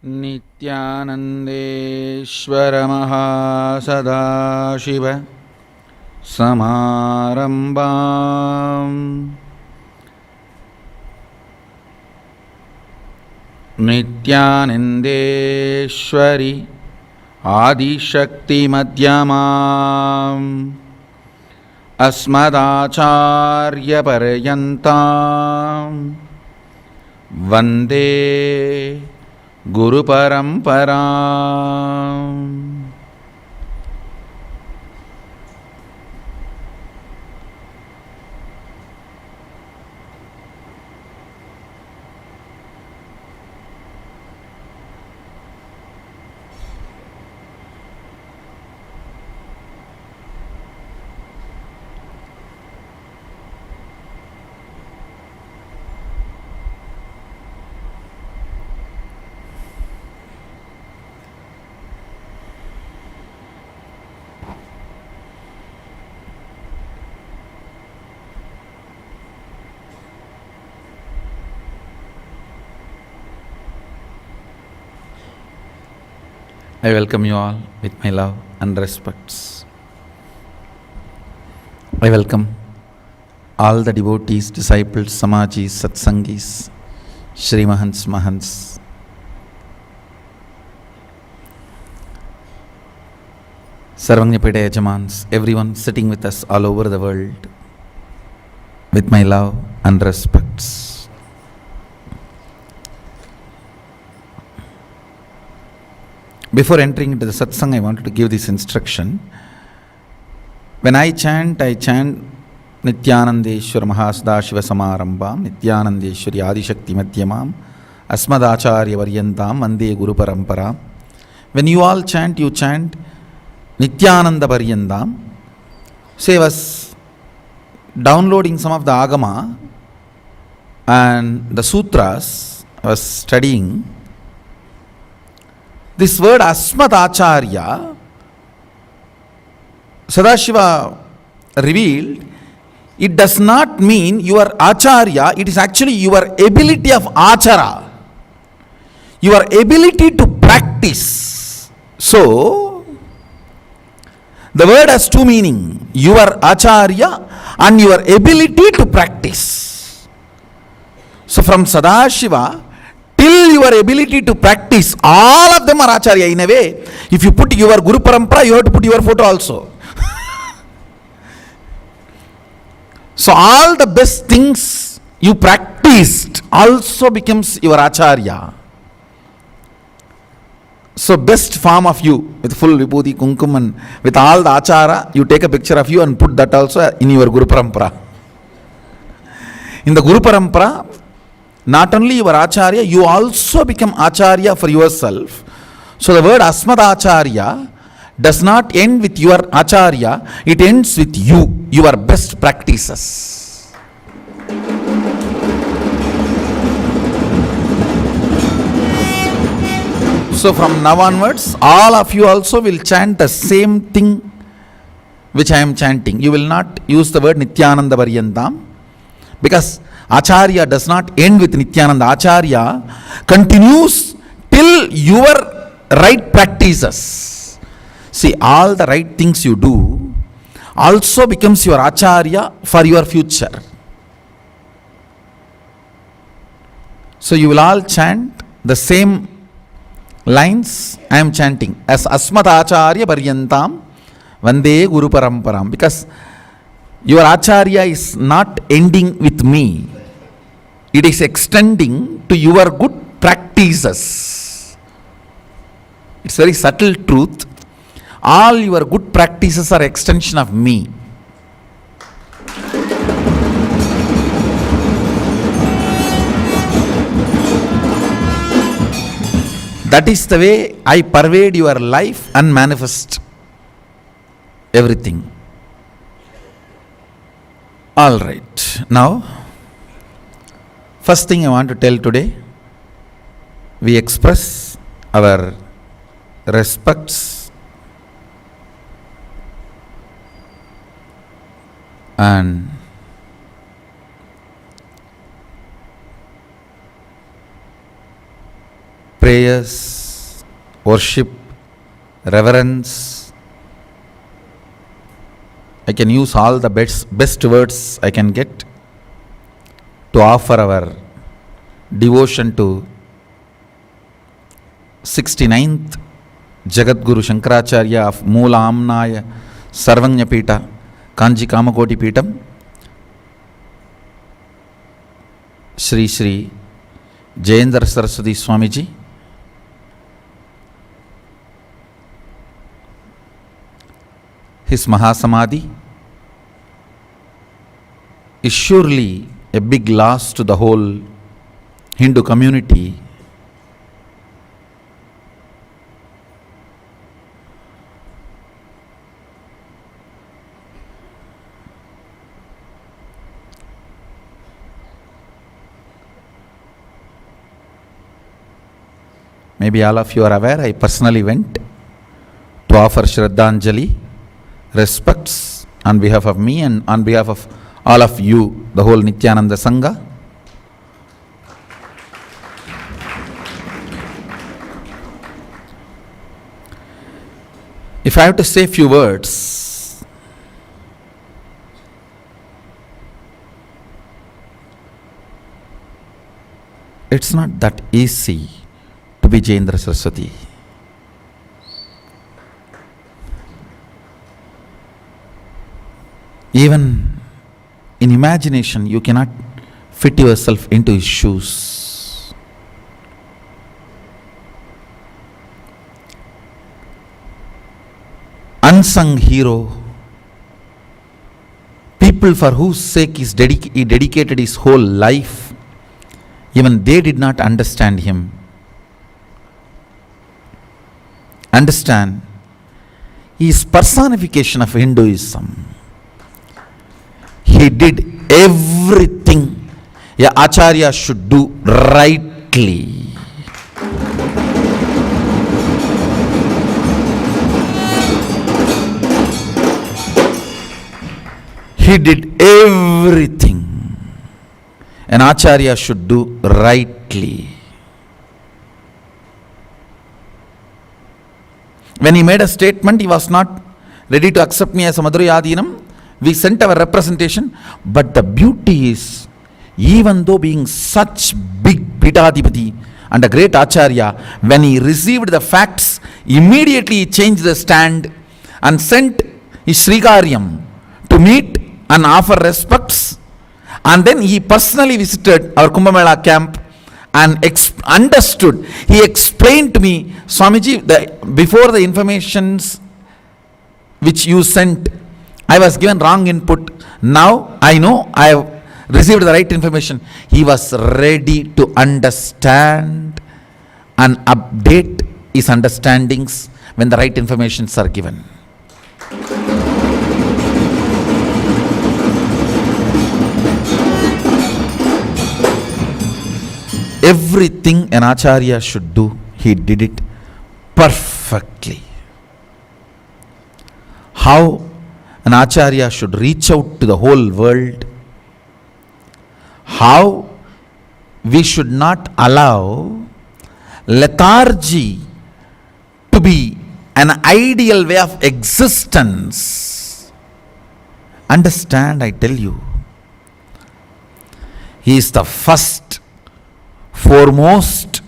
नित्यानन्देश्वर महासदाशिव समारम्भाम् नित्यानन्देश्वरि आदिशक्तिमध्यमाम् अस्मदाचार्यपर्यन्तां वन्दे गुरुपरम्पराम्। I welcome you all with my love and respects. I welcome all the devotees, disciples, Samajis, Satsangis, Shri Mahants, Mahants, Sarvanyapeda Yajamans, everyone sitting with us all over the world with my love and respects. Before entering into the satsang, I wanted to give this instruction. When I chant Nityanandeshwar Mahasada Shiva Samarambam, Nityanandeshwari Adishakti Madhyamam, Asmadacharya Varyantam, Vande Guru Parampara. When you all chant, you chant Nityananda Varyandam. So I was downloading some of the Agama and the Sutras I was studying. This word Asmadacharya, Sadashiva revealed, it does not mean your Acharya, it is actually your ability of Achara, your ability to practice. So, the word has two meanings, your Acharya and your ability to practice. So, from Sadashiva, till your ability to practice, all of them are Acharya in a way. If you put your Guru Parampara, you have to put your photo also. So all the best things you practiced also becomes your Acharya. So best form of you with full Vibhuti, Kumkum and with all the Achara, you take a picture of you and put that also in your Guru Parampara. In the Guru Parampara, not only your Acharya, you also become Acharya for yourself. So the word Asmadacharya does not end with your Acharya, it ends with you, your best practices. So from now onwards, all of you also will chant the same thing which I am chanting. You will not use the word Nityananda Varyandam, because Acharya does not end with Nityananda. Acharya continues till your right practices. See, all the right things you do also becomes your Acharya for your future. So you will all chant the same lines I am chanting as Asmadacharya Paryantam Vande Guru Paramparam, because your Acharya is not ending with me. It is extending to your good practices. It's very subtle truth. All your good practices are extension of me. That is the way I pervade your life and manifest everything. All right. Now, first thing I want to tell today, we express our respects and prayers, worship, reverence. I can use all the best words I can get to offer our devotion to 69th Jagadguru Shankaracharya of Moola Amnaya Sarvanya Pita, Kanji Kamakoti Pitam, Sri Sri Jayendra Saraswati Swamiji. His Mahasamadhi is surely a big loss to the whole Hindu community. Maybe all of you are aware, I personally went to offer Shraddhanjali, respects on behalf of me and on behalf of all of you, the whole Nityananda Sangha. If I have to say a few words, it's not that easy to be Jayendra Saraswati. Even in imagination, you cannot fit yourself into his shoes. Unsung hero, people for whose sake he dedicated his whole life, even they did not understand him. Understand, he is personification of Hinduism. He did everything a Acharya should do rightly. He did everything an Acharya should do rightly. When he made a statement, he was not ready to accept me as a Madurai Adinam. We sent our representation, but the beauty is, even though being such big Pidadipati and a great Acharya, when he received the facts, immediately he changed the stand and sent his Srikaryam to meet and offer respects. And then he personally visited our Kumbh Mela camp and understood. He explained to me, Swamiji, before the informations which you sent, I was given wrong input. Now I know I have received the right information. He was ready to understand and update his understandings when the right informations are given. Everything an Acharya should do, he did it perfectly. How an Acharya should reach out to the whole world, how we should not allow lethargy to be an ideal way of existence. Understand, I tell you, he is the first, foremost,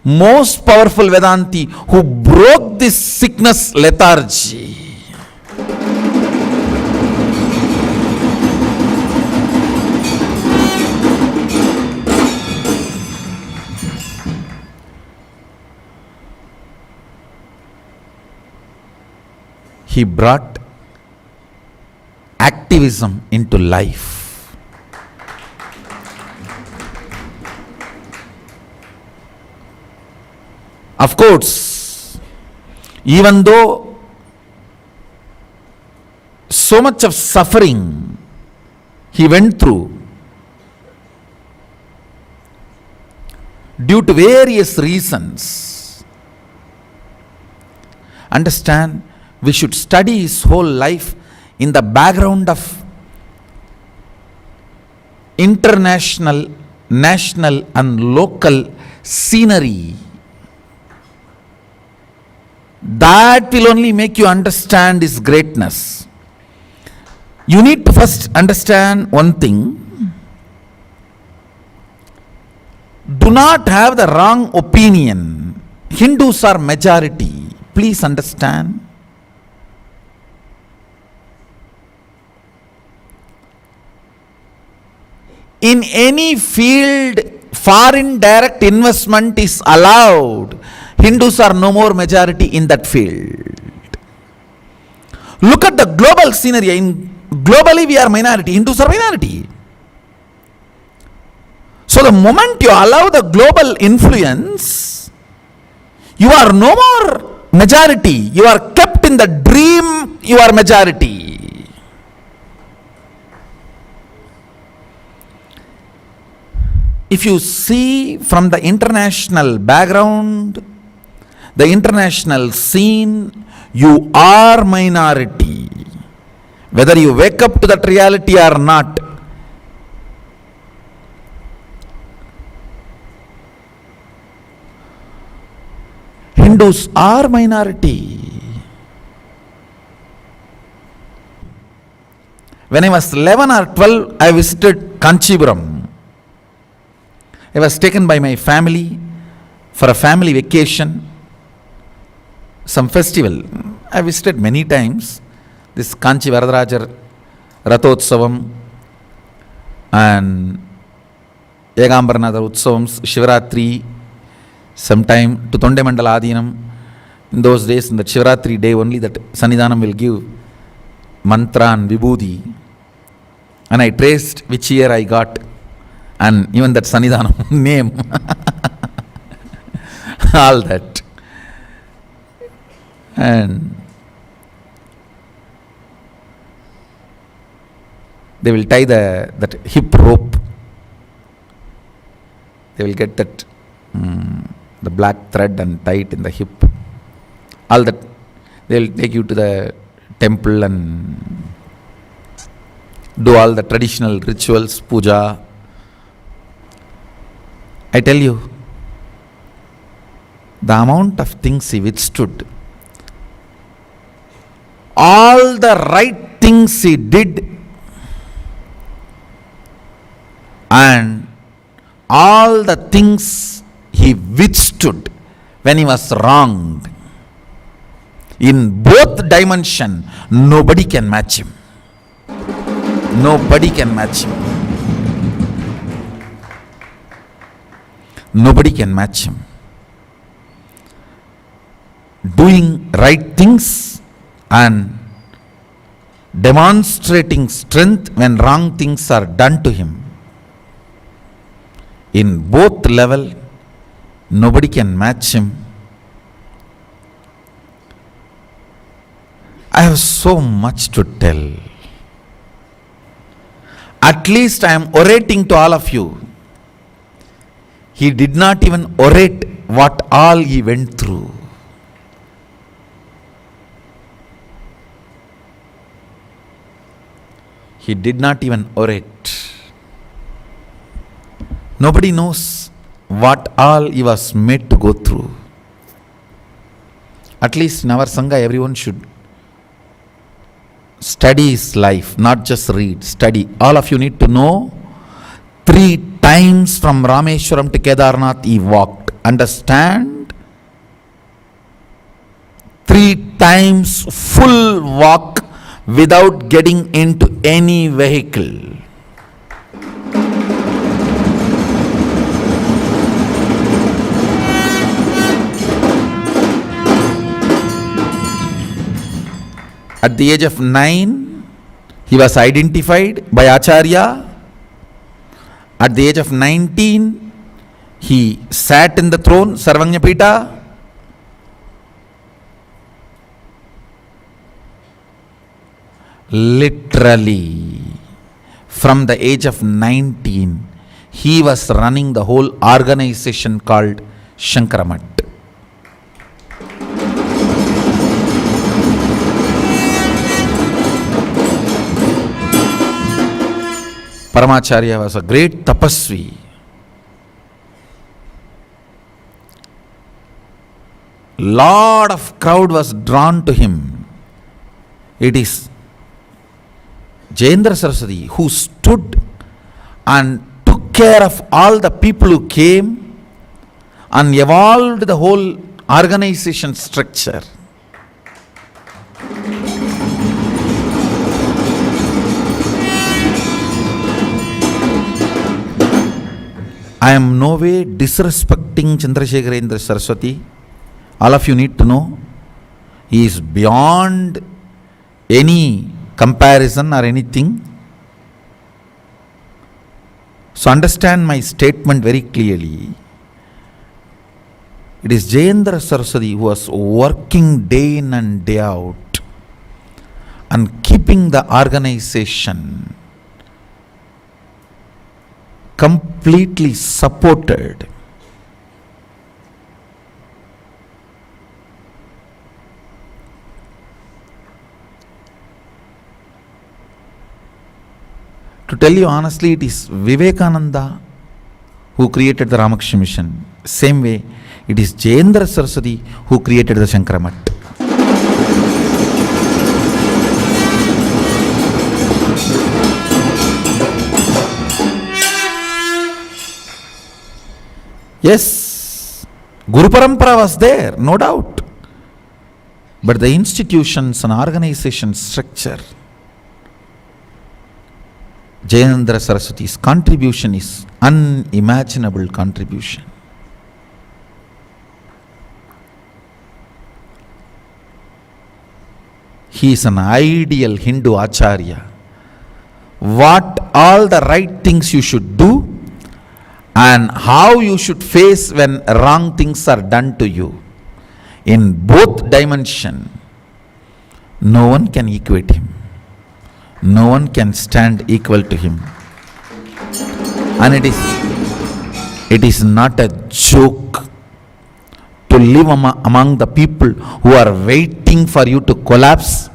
most powerful Vedanti who broke this sickness, lethargy. He brought activism into life. Of course, even though so much of suffering he went through due to various reasons, understand, we should study his whole life in the background of international, national and local scenery. That will only make you understand His greatness. You need to first understand one thing. Do not have the wrong opinion. Hindus are majority. Please understand. In any field, foreign direct investment is allowed. Hindus are no more majority in that field. Look at the global scenario. Globally we are minority. Hindus are minority. So the moment you allow the global influence, you are no more majority. You are kept in the dream, you are majority. If you see from the international background, the international scene, you are minority. Whether you wake up to that reality or not. Hindus are minority. When I was 11 or 12, I visited Kanchipuram. I was taken by my family for a family vacation, some festival. I visited many times this Kanchi Varadarajar Rathotsavam and Yegambaranatha Utsavams, Shivaratri, sometime to Tonde Mandala Adinam. In those days, in the Shivaratri day only, that Sannidhanam will give mantra and vibhuti. And I traced which year I got, and even that Sannidhanam name, all that. And they will tie that hip rope. They will get that the black thread and tie it in the hip. All that. They will take you to the temple and do all the traditional rituals, puja. I tell you, the amount of things he withstood, all the right things he did, and all the things he withstood when he was wronged. In both dimensions, nobody can match him. Nobody can match him. Nobody can match him. Doing right things and demonstrating strength when wrong things are done to him. In both level, nobody can match him. I have so much to tell. At least I am orating to all of you. He did not even orate what all he went through. He did not even orate. Nobody knows what all he was made to go through. At least in our Sangha, everyone should study his life, not just read, study. All of you need to know 3 times from Rameshwaram to Kedarnath he walked. Understand? 3 times full walk without getting into any vehicle. At the age of 9, he was identified by Acharya. At the age of 19, he sat in the throne, Sarvanyapita. Literally, from the age of 19, he was running the whole organization called Shankaramat. Paramacharya was a great tapasvi. lot of crowd was drawn to him. It is Jayendra Saraswati who stood and took care of all the people who came and evolved the whole organization structure. I am no way disrespecting Chandrasekharendra Saraswati. All of you need to know, he is beyond any comparison or anything. So understand my statement very clearly. It is Jayendra Saraswati who was working day in and day out and keeping the organization completely supported. To tell you honestly, it is Vivekananda who created the Ramakrishna Mission. Same way, it is Jayendra Saraswati who created the Shankara Math. Yes, Guru Parampara was there, no doubt. But the institutions and organization structure, Jayendra Saraswati's contribution is unimaginable contribution. He is an ideal Hindu Acharya. What all the right things you should do and how you should face when wrong things are done to you, in both dimension, no one can equate him. No one can stand equal to him. And it is not a joke to live among the people who are waiting for you to collapse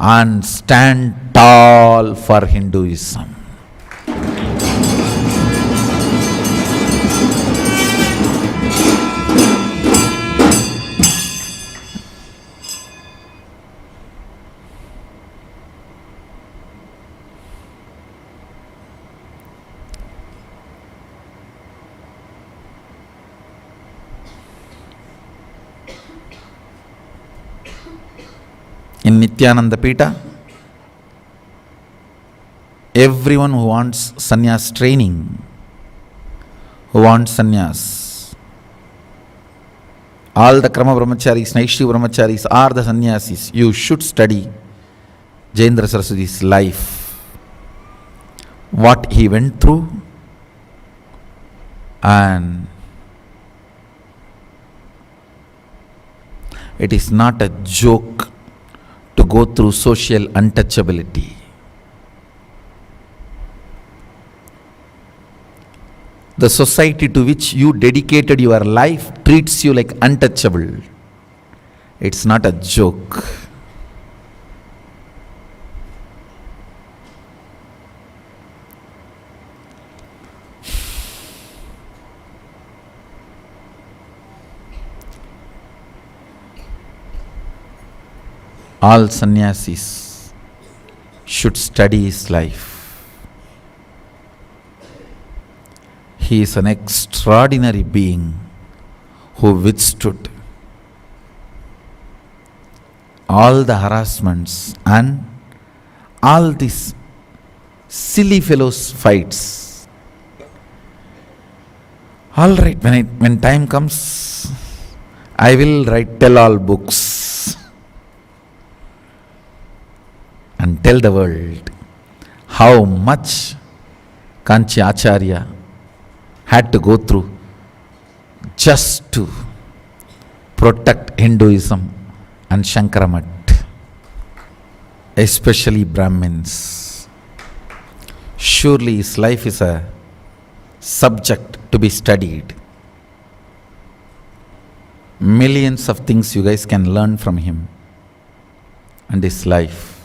and stand tall for Hinduism. In Nityananda Pita, everyone who wants sannyas training, who wants sannyas, all the Krama Brahmacharis, Naishti Brahmacharis are the sannyasis. You should study Jayendra Saraswati's life, what he went through, and it is not a joke to go through social untouchability. The society to which you dedicated your life treats you like untouchable. It's not a joke. All sannyasis should study his life. He is an extraordinary being who withstood all the harassments and all these silly fellows fights. All right, when time comes, I will write tell-all books and tell the world how much Kanchi Acharya had to go through just to protect Hinduism and Shankara Math, especially Brahmins. Surely his life is a subject to be studied. Millions of things you guys can learn from him and his life.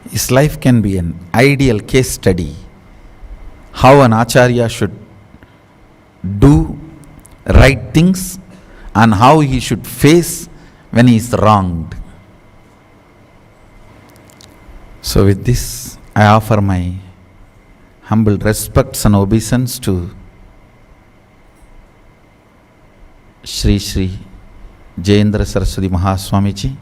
His life can be an ideal case study how an Acharya should do right things and how he should face when he is wronged. So with this, I offer my humble respects and obeisance to Shri Jayendra Saraswati Mahaswamiji,